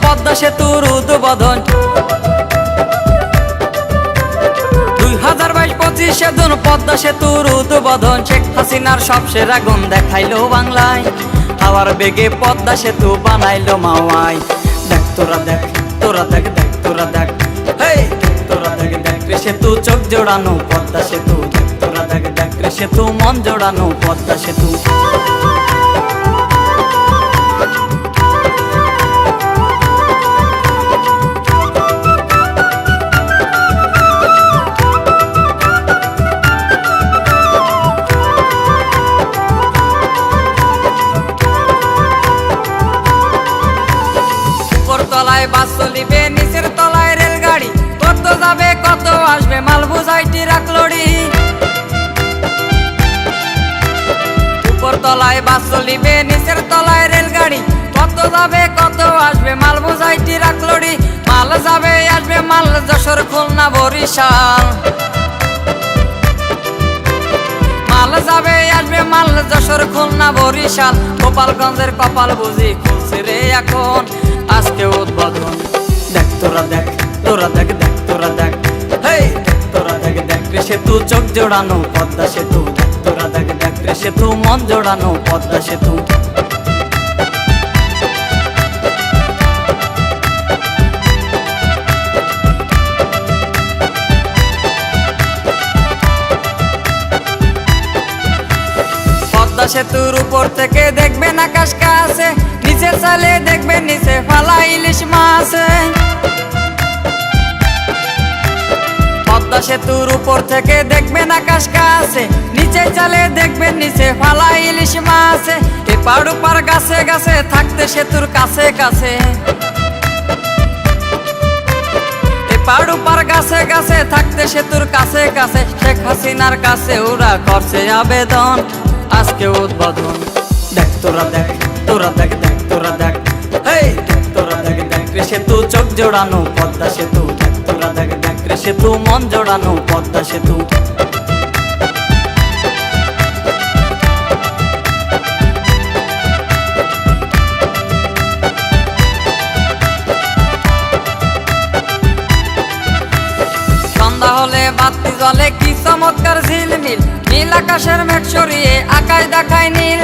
পদ্মা সেতুর উদ্বোধন 2022-25 সেদিন পদ্মা সেতুর উদ্বোধন শেখ হাসিনার সব সেরা গুণ দেখাইলো বাংলায় হাওয়ার বেগে পদ্মা সেতু বানাইলো মাওয়ায় দেখ তোরা দেখ তোরা দেখ দেখ তোরা দেখ হেই তোরা দেখ দেখ রে সেতু চোখ জোড়ানো পদ্মা সেতু দেখ তোরা দেখ দেখ রে সেতু মন জোড়ানো পদ্মা সেতু তলায় বাস চলিবে নিচের তলায় রেলগাড়ি কত যাবে কত আসবে মাল বুঝাই ট্রাক লরি উপর তলায় বাস চলিবে নিচের তলায় রেলগাড়ি কত যাবে কত আসবে মাল বুঝাই ট্রাক লরি মাল যাবে আসবে মাল যশোর খুলনা বরিশাল মাল যাবে আসবে মাল যশোর খুলনা বরিশাল গোপালগঞ্জের কপাল বুঝি খুলছে রে এখন আজকে উদ্বোধন দেখ তোরা দেখ তোরা দেখ দেখ তোরা দেখ হেই তোরা দেখ দেখ রে সেতু চোখ জোড়ানো পদ্মা সেতু দেখ তোরা দেখ দেখ রে সেতু মন জোড়ানো পদ্মা সেতু পদ্মা সেতুর উপর থেকে দেখবেন আকাশ কাছে নিচে চালে দেখবেন নিচে ফালা ইলিশ মাছ পদ্মা সেতুর উপর থেকে দেখবেন আকাশ কাছে নিচে চালে দেখবেন নিচে ফালা ইলিশ মাছ এপার ওপার গাছে গাছে থাকতে সেতুর কাছে কাছে এপার ওপার গাছে গাছে থাকতে সেতুর কাছে কাছে শেখ হাসিনার কাছে ওরা করছে আবেদন আজকে উদ্বোধন দেখ তোরা দেখ তোরা দেখ দেখ তোরা দেখ হেই তোরা দেখ দেখ রে সেতু চোখ জোড়ানো পদ্মা সেতু দেখ তোরা দেখ দেখ রে সেতু মন জোড়ানো পদ্মা সেতু সন্ধ্যা হলে বাতি জ্বলে কি চমৎকার ঝিলমিল নীল আকাশের মেঘ সরিয়ে আকাশ দেখায় নীল।